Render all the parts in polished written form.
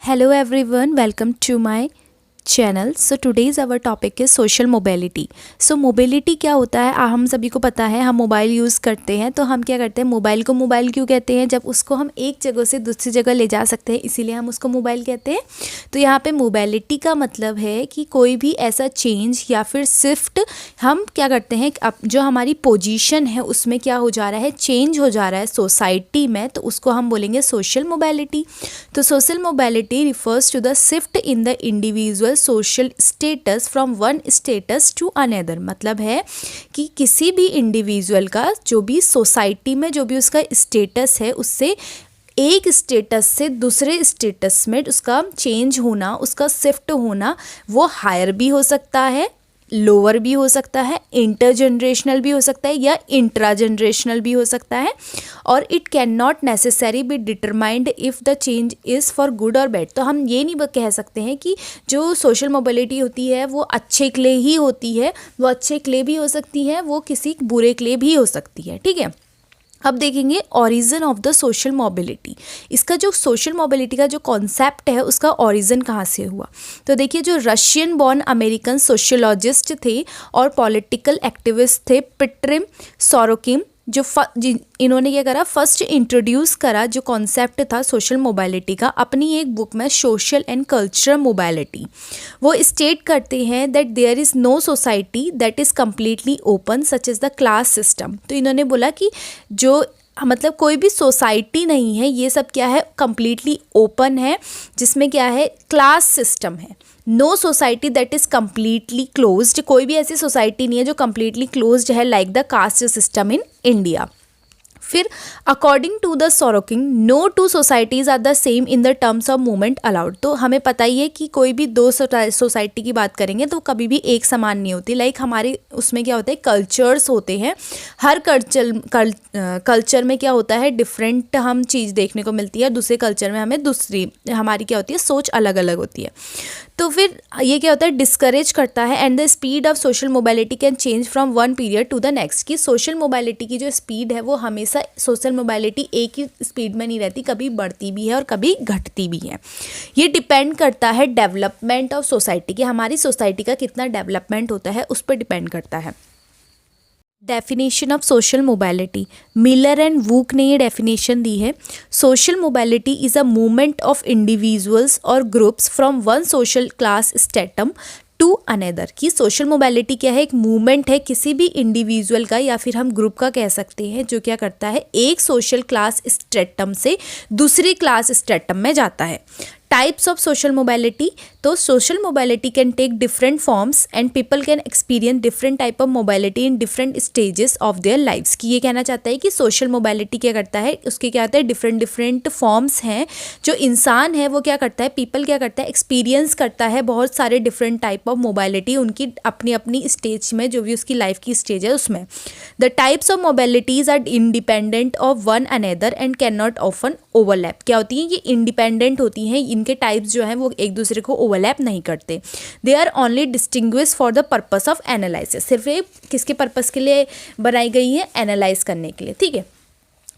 Hello everyone, welcome to my channel. So today's our topic is social mobility. So mobility क्या होता है हम सभी को पता है। हम मोबाइल यूज़ करते हैं तो हम क्या करते हैं, मोबाइल को मोबाइल क्यों कहते हैं? जब उसको हम एक जगह से दूसरी जगह ले जा सकते हैं इसीलिए हम उसको मोबाइल कहते हैं। तो यहाँ पे मोबिलिटी का मतलब है कि कोई भी ऐसा चेंज या फिर शिफ्ट हम क्या करते हैं, अब जो हमारी पोजीशन है उसमें क्या हो जा रहा है, चेंज हो जा रहा है सोसाइटी में, तो उसको हम बोलेंगे सोशल मोबिलिटी। तो social mobility refers to the shift in the individual social status from one status to another. मतलब है कि किसी भी इंडिविजुअल का जो भी सोसाइटी में जो भी उसका स्टेटस है उससे एक स्टेटस से दूसरे स्टेटस में उसका चेंज होना, उसका शिफ्ट होना, वो हायर भी हो सकता है, लोअर भी हो सकता है, इंटर जनरेशनल भी हो सकता है या इंट्रा जनरेशनल भी हो सकता है। और it can not necessary be determined if the change is for good और बैड। तो हम ये नहीं कह सकते हैं कि जो सोशल मोबिलिटी होती है वो अच्छे के लिए ही होती है, वो अच्छे के लिए भी हो सकती है, वो किसी बुरे के लिए भी हो सकती है। ठीक है, अब देखेंगे origin of the social mobility. इसका जो सोशल मोबिलिटी का जो कॉन्सेप्ट है उसका ओरिजिन कहाँ से हुआ? तो देखिए, जो रशियन बॉर्न अमेरिकन सोशोलॉजिस्ट थे और पॉलिटिकल एक्टिविस्ट थे पिट्रिम सोरोकिन, इन्होंने क्या करा, फर्स्ट इंट्रोड्यूस करा जो कॉन्सेप्ट था सोशल मोबिलिटी का अपनी एक बुक में, सोशल एंड कल्चरल मोबिलिटी। वो स्टेट करते हैं that there is no society that is completely open such is the class system. तो इन्होंने बोला कि जो मतलब कोई भी सोसाइटी नहीं है, ये सब क्या है, कम्प्लीटली ओपन है, जिसमें क्या है, क्लास सिस्टम है। No society that is completely closed, कोई भी ऐसी सोसाइटी नहीं है जो कम्प्लीटली क्लोज्ड है like the caste system in India. फिर according to the Sorokin, no two societies are the same in the terms of movement allowed. तो हमें पता ही है कि कोई भी दो सोसाइटी की बात करेंगे तो कभी भी एक समान नहीं होती। लाइक हमारे उसमें क्या होता है, कल्चर्स होते हैं, हर कल्चर में क्या होता है, डिफरेंट हम चीज़ देखने को मिलती है, दूसरे कल्चर में हमें दूसरी हमारी क्या होती है, सोच अलग अलग होती है। तो फिर ये क्या होता है, डिस्करेज करता है and the speed of social mobility can change from one period to the next. की सोशल मोबिलिटी की जो स्पीड है वो हमेशा सोशल मोबिलिटी एक ही स्पीड में नहीं रहती, कभी बढ़ती भी है और कभी घटती भी है। ये डिपेंड करता है डेवलपमेंट ऑफ सोसाइटी की, हमारी सोसाइटी का कितना डेवलपमेंट होता है उस पर डिपेंड करता है। Definition of social mobility, Miller and Woock ने ये डेफिनेशन दी है। Social mobility is a movement of individuals और groups from one social class stratum to another. की सोशल मोबिलिटी क्या है, एक मूवमेंट है किसी भी इंडिविजुअल का या फिर हम ग्रुप का कह सकते हैं, जो क्या करता है, एक सोशल क्लास स्टेटम से दूसरी क्लास स्टेटम में जाता है। टाइप्स ऑफ सोशल मोबिलिटी, तो social mobility can take different forms and people can experience different type of mobility in different stages of their lifes. की ये कहना चाहता है कि सोशल मोबिलिटी क्या करता है, उसके क्या होता है, डिफरेंट फॉर्म्स हैं। जो इंसान है वो क्या करता है, पीपल क्या करता है, एक्सपीरियंस करता है बहुत सारे डिफरेंट टाइप ऑफ मोबिलिटी उनकी अपनी अपनी स्टेज में, जो भी उसकी लाइफ की स्टेज है उसमें। The types of mobilities are independent of one another and can not often overlap. क्या होती है, ये इंडिपेंडेंट होती हैं, इनके टाइप्स जो हैं वो एक दूसरे को ओवरलैप नहीं करते। They are only distinguish for the purpose of analysis. सिर्फ ये किसके पर्पस के लिए बनाई गई है, एनालाइज करने के लिए। ठीक है,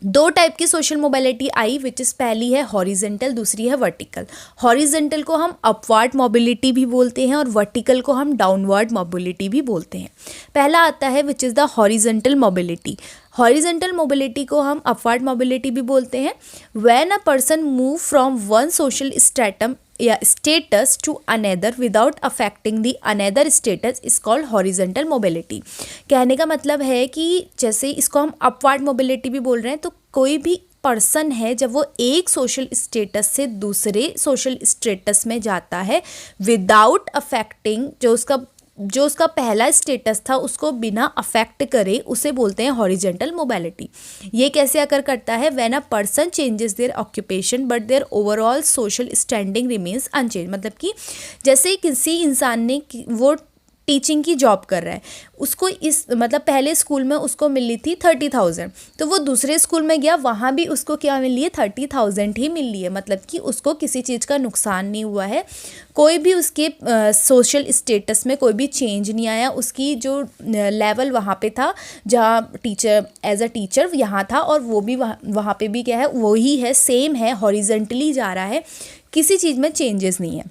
दो टाइप की social mobility I, which is पहली है हॉरिजेंटल, दूसरी है वर्टिकल। हॉरिजेंटल को हम अपवर्ड मोबिलिटी भी बोलते हैं और वर्टिकल को हम डाउनवर्ड मोबिलिटी भी बोलते हैं। पहला आता है which is the horizontal mobility. Horizontal mobility को हम अपवर्ड मोबिलिटी भी बोलते हैं। When a person move from one social stratum या status to another without affecting the another status is called horizontal mobility. कहने का मतलब है कि जैसे इसको हम अपवर्ड मोबिलिटी भी बोल रहे हैं, तो कोई भी पर्सन है जब वो एक सोशल स्टेटस से दूसरे सोशल स्टेटस में जाता है विदाउट अफेक्टिंग जो उसका पहला स्टेटस था उसको बिना अफेक्ट करे, उसे बोलते हैं हॉरिजेंटल मोबिलिटी। ये कैसे अकर करता है, when a person changes their occupation but their overall social standing remains unchange. मतलब कि जैसे किसी इंसान ने वो टीचिंग की जॉब कर रहा है, उसको इस मतलब पहले स्कूल में उसको मिली थी 30,000, तो वो दूसरे स्कूल में गया, वहाँ भी उसको क्या मिली है, 30,000 ही मिली है। मतलब कि उसको किसी चीज़ का नुकसान नहीं हुआ है, कोई भी उसके सोशल स्टेटस में कोई भी चेंज नहीं आया। उसकी जो लेवल वहाँ पे था, जहाँ टीचर एज अ टीचर यहाँ था, और वो भी वहाँ पे भी क्या है, वही है, सेम है, हॉरिजेंटली जा रहा है। किसी चीज़ में चेंजेस नहीं है।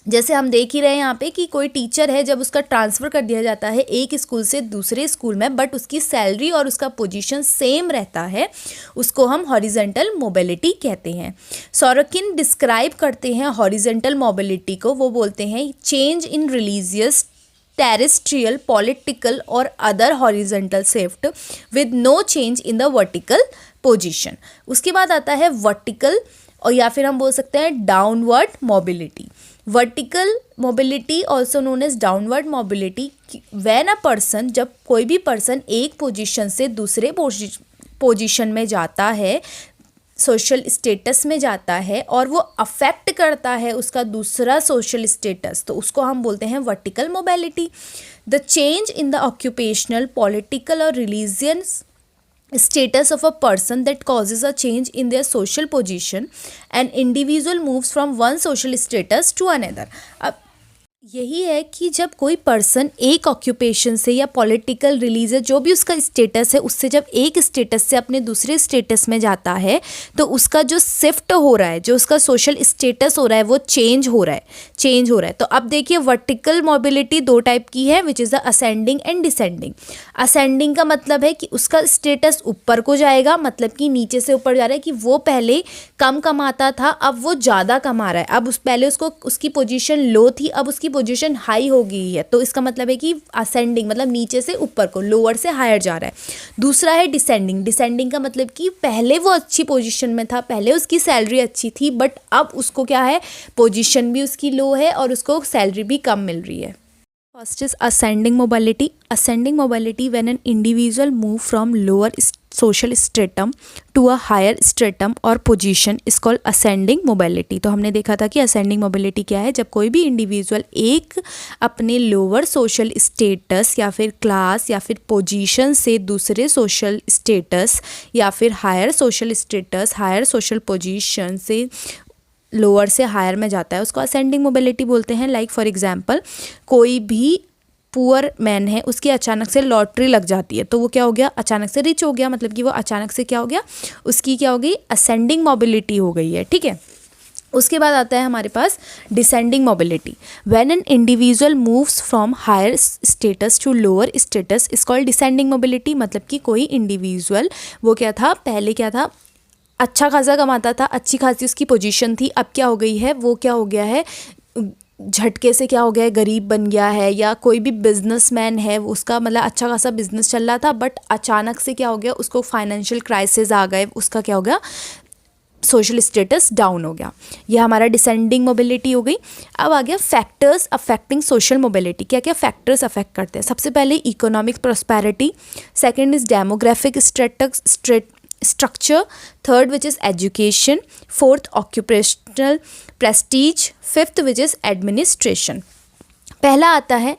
जैसे हम देख ही रहे हैं यहाँ पे कि कोई टीचर है, जब उसका ट्रांसफ़र कर दिया जाता है एक स्कूल से दूसरे स्कूल में, बट उसकी सैलरी और उसका पोजीशन सेम रहता है, उसको हम हॉरिजेंटल मोबिलिटी कहते हैं। सोरोकिन डिस्क्राइब करते हैं हॉरिजेंटल मोबिलिटी को, वो बोलते हैं change in religious, terrestrial, political और other horizontal shift with no change in the vertical position. उसके बाद आता है वर्टिकल, और या फिर हम बोल सकते हैं downward mobility. Vertical mobility also known as downward mobility, when a person, जब कोई भी पर्सन एक पोजीशन से दूसरे पोजीशन में जाता है, सोशल स्टेटस में जाता है, और वो अफेक्ट करता है उसका दूसरा सोशल स्टेटस, तो उसको हम बोलते हैं vertical mobility. The change in the occupational, political और religious status of a person that causes a change in their social position, an individual moves from one social status to another। अब यही है कि जब कोई पर्सन एक occupation से या पॉलिटिकल, रिलीजियस, जो भी उसका स्टेटस है, उससे जब एक स्टेटस से अपने दूसरे स्टेटस में जाता है, तो उसका जो शिफ्ट हो रहा है, जो उसका सोशल स्टेटस हो रहा है, वो चेंज हो रहा है। तो अब देखिए वर्टिकल मोबिलिटी दो टाइप की है, which is the ascending and descending. Ascending का मतलब है कि उसका स्टेटस ऊपर को जाएगा, मतलब कि नीचे से ऊपर जा रहा है, कि वो पहले कम कमाता था, अब वो ज़्यादा कमा रहा है। अब पहले उसकी पोजीशन लो थी, अब उसकी पोजीशन हाई हो गई है, तो इसका मतलब है कि असेंडिंग मतलब नीचे से ऊपर को, लोअर से हायर जा रहा है। दूसरा है डिसेंडिंग। डिसेंडिंग का मतलब कि पहले वो अच्छी पोजीशन में था, पहले उसकी सैलरी अच्छी थी, बट अब उसको क्या है, पोजीशन भी उसकी लो है और उसको सैलरी भी कम मिल रही है। First is ascending mobility. Ascending mobility when an individual move from lower social stratum to a higher stratum or position is called ascending mobility। तो हमने देखा था कि ascending mobility क्या है, जब कोई भी इंडिविजुअल एक अपने लोअर सोशल स्टेटस या फिर क्लास या फिर पोजीशन से दूसरे सोशल स्टेटस या फिर higher social status, higher social position से लोअर से हायर में जाता है, उसको असेंडिंग मोबिलिटी बोलते हैं। लाइक फॉर एग्जांपल, कोई भी पुअर मैन है, उसकी अचानक से लॉटरी लग जाती है, तो वो क्या हो गया, अचानक से रिच हो गया, मतलब कि वो अचानक से क्या हो गया, उसकी क्या हो गई, असेंडिंग मोबिलिटी हो गई है। ठीक है, उसके बाद आता है हमारे पास descending mobility. When an individual moves from higher status to lower status is called descending mobility. मतलब कि कोई इंडिविजुअल, वो क्या था, पहले क्या था, अच्छा खासा कमाता था, अच्छी खासी उसकी पोजीशन थी, अब क्या हो गई है, वो क्या हो गया है, झटके से क्या हो गया है, गरीब बन गया है। या कोई भी बिजनेसमैन है, उसका मतलब अच्छा खासा बिजनेस चल रहा था, बट अचानक से क्या हो गया, उसको फाइनेंशियल क्राइसिस आ गए, उसका क्या हो गया, सोशल स्टेटस डाउन हो गया। यह हमारा डिसेंडिंग मोबिलिटी हो गई। अब आ गया फैक्टर्स अफेक्टिंग सोशल मोबिलिटी। क्या क्या फैक्टर्स अफेक्ट करते हैं? सबसे पहले economic prosperity, second is demographic structure, third which is education, fourth occupational prestige, fifth which is administration। पहला आता है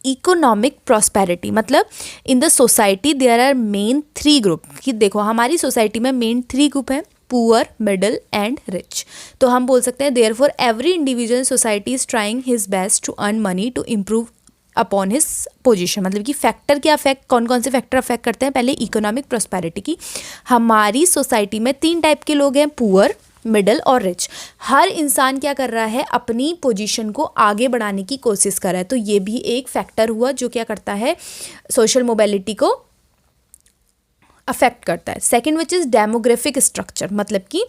इकोनॉमिक प्रॉस्पेरिटी। मतलब in the society there are main 3 group. कि देखो हमारी सोसाइटी में मेन 3 ग्रुप हैं, पुअर, मिडल एंड रिच। तो हम बोल सकते हैं therefore every individual society is trying his best to earn money to improve upon his position. मतलब कि फैक्टर क्या अफेक्ट, कौन कौन से फैक्टर अफेक्ट करते हैं? पहले इकोनॉमिक प्रॉस्पेरिटी की। हमारी सोसाइटी में 3 टाइप के लोग हैं, पुअर, मिडल और रिच। हर इंसान क्या कर रहा है, अपनी पोजीशन को आगे बढ़ाने की कोशिश कर रहा है। तो ये भी एक फैक्टर हुआ जो क्या करता है, सोशल मोबिलिटी को अफेक्ट करता है। Second which is demographic structure. मतलब कि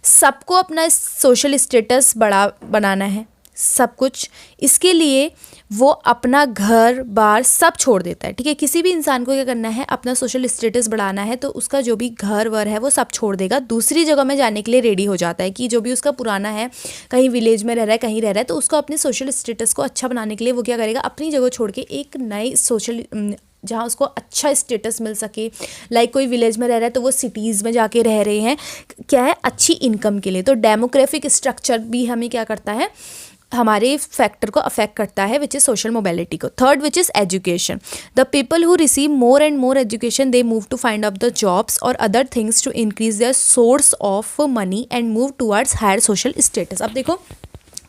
सबको अपना सोशल स्टेटस बनाना है, सब कुछ। इसके लिए वो अपना घर बार सब छोड़ देता है। ठीक है, किसी भी इंसान को क्या करना है, अपना सोशल स्टेटस बढ़ाना है, तो उसका जो भी घर वर है वो सब छोड़ देगा, दूसरी जगह में जाने के लिए रेडी हो जाता है। कि जो भी उसका पुराना है, कहीं विलेज में रह रहा है, कहीं रह रहा है, तो उसको अपने सोशल स्टेटस को अच्छा बनाने के लिए वो क्या करेगा, अपनी जगह छोड़ के एक नई सोशल, जहाँ उसको अच्छा स्टेटस मिल सके। लाइक कोई विलेज में रह रहा है तो वो सिटीज़ में जाके रह रहे हैं, क्या है, अच्छी इनकम के लिए। तो डेमोग्राफिक स्ट्रक्चर भी हमें क्या करता है, हमारे फैक्टर को अफेक्ट करता है, विच इज़ सोशल मोबिलिटी को। Third which is education. The people who receive more and more education they move to find out the jobs और other things to increase their source of money and move towards higher social status. अब देखो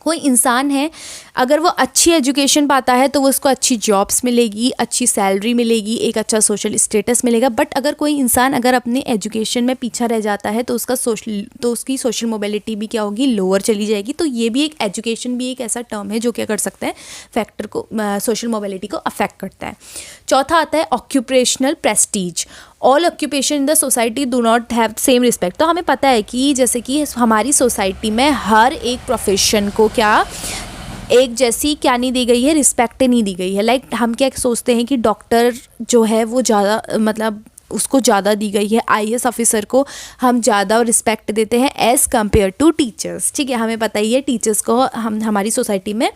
कोई इंसान है, अगर वो अच्छी education पाता है तो वो उसको अच्छी जॉब्स मिलेगी, अच्छी सैलरी मिलेगी, एक अच्छा सोशल स्टेटस मिलेगा। बट अगर कोई इंसान अगर अपने एजुकेशन में पीछा रह जाता है तो उसकी सोशल मोबिलिटी भी क्या होगी, लोअर चली जाएगी। तो ये भी एक एजुकेशन भी एक ऐसा टर्म है जो क्या कर सकता है, फैक्टर को, सोशल मोबिलिटी को अफेक्ट करता है। चौथा आता है occupational Prestige. All occupation in the society do not have same respect. तो हमें पता है कि जैसे कि हमारी सोसाइटी में हर एक प्रोफेशन को क्या एक जैसी क्या नहीं दी गई है, रिस्पेक्ट नहीं दी गई है। लाइक हम क्या सोचते हैं कि डॉक्टर जो है वो ज़्यादा मतलब उसको ज़्यादा दी गई है, आईएएस ऑफिसर को हम ज़्यादा रिस्पेक्ट देते हैं एज़ कम्पेयर टू टीचर्स। ठीक है, हमें पता ही है टीचर्स को हमारी सोसाइटी में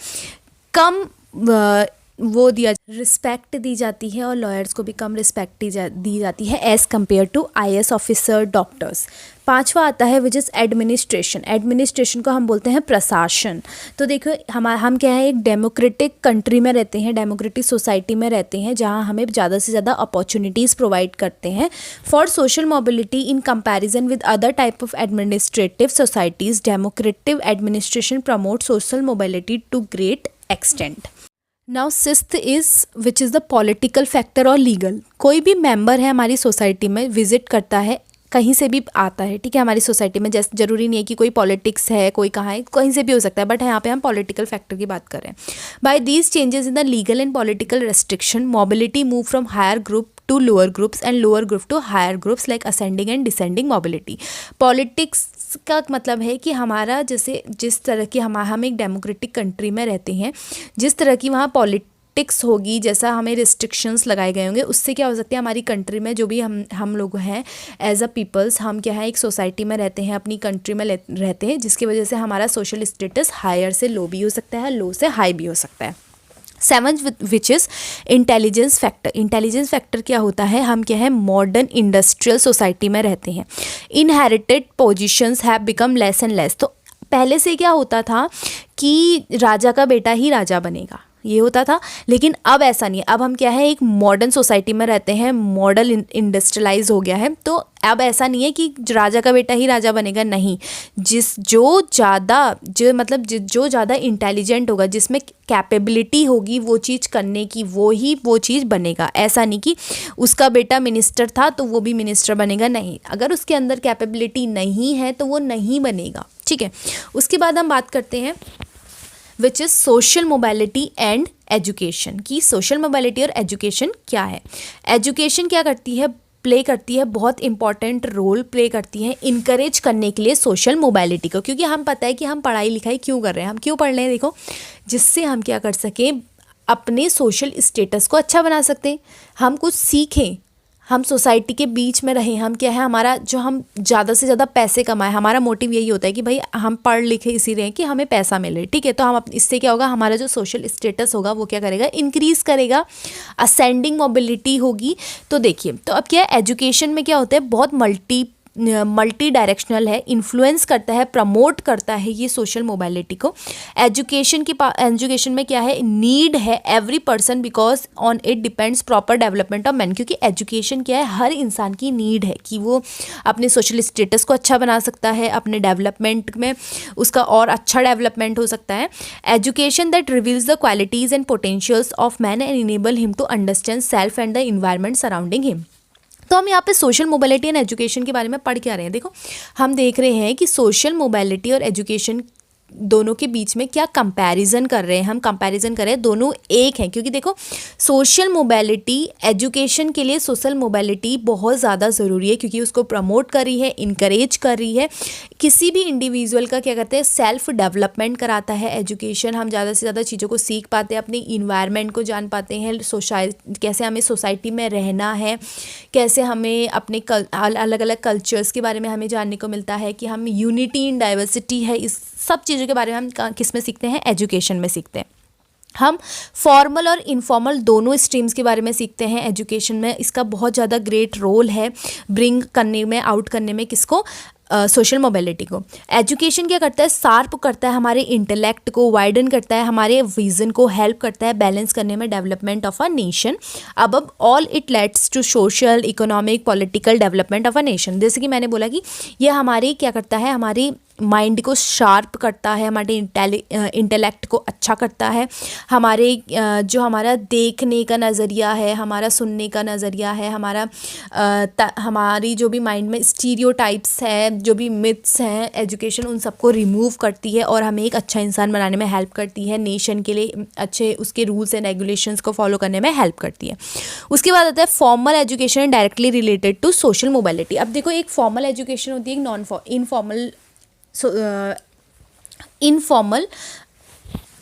कम वो रिस्पेक्ट दी जाती है और लॉयर्स को भी कम रिस्पेक्ट दी जाती है as compare to IAS officer, doctors. पांचवा आता है विच इज़ एडमिनिस्ट्रेशन। एडमिनिस्ट्रेशन को हम बोलते हैं प्रशासन। तो देखो हम क्या है, एक डेमोक्रेटिक कंट्री में रहते हैं, डेमोक्रेटिक सोसाइटी में रहते हैं, जहां हमें ज़्यादा से ज़्यादा अपॉर्चुनिटीज़ प्रोवाइड करते हैं for social mobility in comparison with other type of administrative societies. Democrative administration promote social mobility to great extent. Now sixth is which is the political factor और लीगल। कोई भी मेंबर है हमारी सोसाइटी में visit करता है, कहीं से भी आता है, ठीक है, हमारी सोसाइटी में, जैसे ज़रूरी नहीं है कि कोई पॉलिटिक्स है, कोई कहाँ है, कहीं से भी हो सकता है, बट यहाँ पे हम पॉलिटिकल फैक्टर की बात कर रहे हैं। By these changes in the legal and political restriction mobility move from higher group to lower groups and lower group to higher groups like ascending and descending mobility. Politics का मतलब है कि हमारा जैसे जिस तरह की हम एक डेमोक्रेटिक कंट्री में रहते हैं, जिस तरह की वहाँ पॉलिटिक्स होगी, जैसा हमें रिस्ट्रिक्शंस लगाए गए होंगे, उससे क्या हो सकती है हमारी कंट्री में जो भी हम लोग हैं एज अ पीपल्स, हम क्या है एक सोसाइटी में रहते हैं, अपनी कंट्री में रहते हैं, जिसकी वजह से हमारा सोशल स्टेटस हायर से लो भी हो सकता है, लो से हाई भी हो सकता है। Seventh which is intelligence factor. Intelligence factor क्या होता है, हम क्या है मॉडर्न इंडस्ट्रियल सोसाइटी में रहते हैं। Inherited positions have become less and less. तो पहले से क्या होता था कि राजा का बेटा ही राजा बनेगा, ये होता था, लेकिन अब ऐसा नहीं है। अब हम क्या है एक मॉडर्न सोसाइटी में रहते हैं, मॉडर्न इंडस्ट्रियलाइज हो गया है, तो अब ऐसा नहीं है कि राजा का बेटा ही राजा बनेगा, नहीं। जो ज़्यादा इंटेलिजेंट होगा, जिसमें कैपेबिलिटी होगी वो चीज़ करने की, वो चीज़ बनेगा। ऐसा नहीं कि उसका बेटा मिनिस्टर था तो वो भी मिनिस्टर बनेगा, नहीं। अगर उसके अंदर कैपेबिलिटी नहीं है तो वो नहीं बनेगा, ठीक है। उसके बाद हम बात करते हैं विच is social mobility and education, की सोशल मोबिलिटी और एजुकेशन क्या है। एजुकेशन क्या करती है, प्ले करती है, बहुत इंपॉर्टेंट रोल प्ले करती है इनकरेज करने के लिए सोशल मोबिलिटी को। क्योंकि हम पता है कि हम पढ़ाई लिखाई क्यों कर रहे हैं, हम क्यों पढ़ रहे हैं, देखो, जिससे हम क्या कर सकें, अपने सोशल स्टेटस को अच्छा बना सकते हैं, हम कुछ सीखें, हम सोसाइटी के बीच में रहें, हम क्या है हमारा जो हम ज़्यादा से ज़्यादा पैसे कमाएं। हमारा मोटिव यही होता है कि भाई हम पढ़ लिखे इसी रहे कि हमें पैसा मिले, ठीक है। तो हम इससे क्या होगा, हमारा जो सोशल स्टेटस होगा वो क्या करेगा, इंक्रीज़ करेगा, असेंडिंग मोबिलिटी होगी। तो देखिए, तो अब क्या है, एजुकेशन में क्या होता है, बहुत मल्टी डायरेक्शनल है, इन्फ्लुएंस करता है, प्रमोट करता है ये सोशल मोबिलिटी को। एजुकेशन में क्या है, नीड है every person because on it depends proper development of man. क्योंकि एजुकेशन क्या है, हर इंसान की नीड है कि वो अपने सोशल स्टेटस को अच्छा बना सकता है, अपने डेवलपमेंट में उसका और अच्छा डेवलपमेंट हो सकता है। Education that reveals the qualities and potentials of man and enable him to understand self and the environment surrounding him. तो हम यहाँ पे सोशल मोबिलिटी एंड एजुकेशन के बारे में पढ़ क्या रहे हैं, देखो, हम देख रहे हैं कि सोशल मोबिलिटी और एजुकेशन दोनों के बीच में क्या कंपैरिजन कर रहे हैं, हम कंपैरिजन कर रहे हैं, दोनों एक हैं। क्योंकि देखो, सोशल मोबिलिटी एजुकेशन के लिए सोशल मोबिलिटी बहुत ज़्यादा ज़रूरी है, क्योंकि उसको प्रमोट कर रही है, इनकरेज कर रही है, किसी भी इंडिविजुअल का क्या करते हैं, सेल्फ डेवलपमेंट कराता है एजुकेशन। हम ज़्यादा से ज़्यादा चीज़ों को सीख पाते हैं, अपने इन्वायरमेंट को जान पाते हैं, कैसे हमें सोसाइटी में रहना है, कैसे हमें अपने अलग अलग कल्चर्स के बारे में हमें जानने को मिलता है, कि हम यूनिटी इन डाइवर्सिटी है, इस सब चीज़ों के बारे में हम किस में सीखते हैं, एजुकेशन में सीखते हैं। हम फॉर्मल और इनफॉर्मल दोनों स्ट्रीम्स के बारे में सीखते हैं एजुकेशन में। इसका बहुत ज़्यादा ग्रेट रोल है ब्रिंग करने में, आउट करने में, किसको, सोशल मोबिलिटी को। एजुकेशन क्या करता है, शार्प करता है हमारे इंटेलेक्ट को, वाइडन करता है हमारे विजन को, हेल्प करता है बैलेंस करने में डेवलपमेंट ऑफ अ नेशन। अब all it leads to social, economic, political development of a nation. जैसे कि मैंने बोला कि ये हमारी क्या करता है, हमारी माइंड को शार्प करता है, हमारे इंटेलेक्ट को अच्छा करता है, हमारे जो हमारा देखने का नज़रिया है, हमारा सुनने का नज़रिया है, हमारी जो भी माइंड में स्टीरियोटाइप्स है, जो भी मिथ्स हैं, एजुकेशन उन सबको रिमूव करती है और हमें एक अच्छा इंसान बनाने में हेल्प करती है, नेशन के लिए अच्छे उसके रूल्स एंड रेगुलेशंस को फॉलो करने में हेल्प करती है। उसके बाद आता है formal education directly related to social mobility. अब देखो, एक फॉर्मल एजुकेशन होती है, एक इनफॉर्मल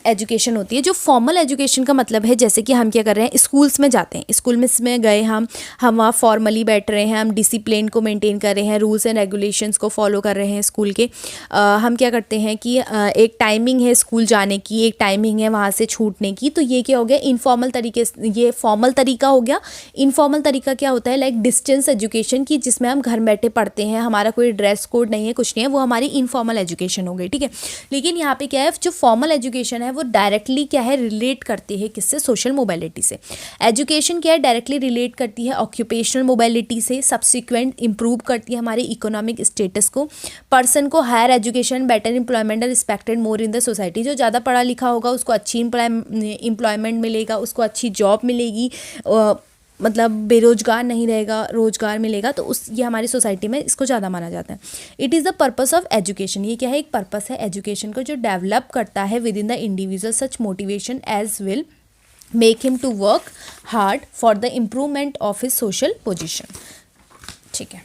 एजुकेशन होती है। जो फॉर्मल एजुकेशन का मतलब है, जैसे कि हम क्या कर रहे हैं, स्कूल्स में जाते हैं, स्कूल में गए हम वहाँ फॉर्मली बैठ रहे हैं, हम डिसिप्लिन को मेंटेन कर रहे हैं, रूल्स एंड रेगुलेशंस को फॉलो कर रहे हैं स्कूल के। हम क्या करते हैं कि एक टाइमिंग है स्कूल जाने की, एक टाइमिंग है वहाँ से छूटने की। तो ये क्या हो गया, इनफॉर्मल तरीके से, ये फॉर्मल तरीका हो गया। इनफॉर्मल तरीका क्या होता है, लाइक डिस्टेंस एजुकेशन की, जिसमें हम घर बैठे पढ़ते हैं, हमारा कोई ड्रेस कोड नहीं है, कुछ नहीं है, वो हमारी इनफॉर्मल एजुकेशन हो गई, ठीक है। लेकिन यहाँ पे क्या है, जो फॉर्मल एजुकेशन है वो डायरेक्टली क्या है, रिलेट करती है किससे, सोशल मोबिलिटी से। एजुकेशन क्या है, डायरेक्टली रिलेट करती है ऑक्यूपेशनल मोबिलिटी से, सब्सिक्वेंट इंप्रूव करती है हमारे इकोनॉमिक स्टेटस को, पर्सन को higher education, better employment, respected more in the society. जो ज़्यादा पढ़ा लिखा होगा उसको अच्छी एम्प्लॉयमेंट मिलेगा, उसको अच्छी जॉब मिलेगी, मतलब बेरोजगार नहीं रहेगा, रोजगार मिलेगा, तो ये हमारी सोसाइटी में इसको ज़्यादा माना जाता है। It is the purpose of education, ये क्या है, एक पर्पस है एजुकेशन को जो डेवलप करता है within the individual such motivation as will make him to work hard for the improvement of his social position, ठीक है।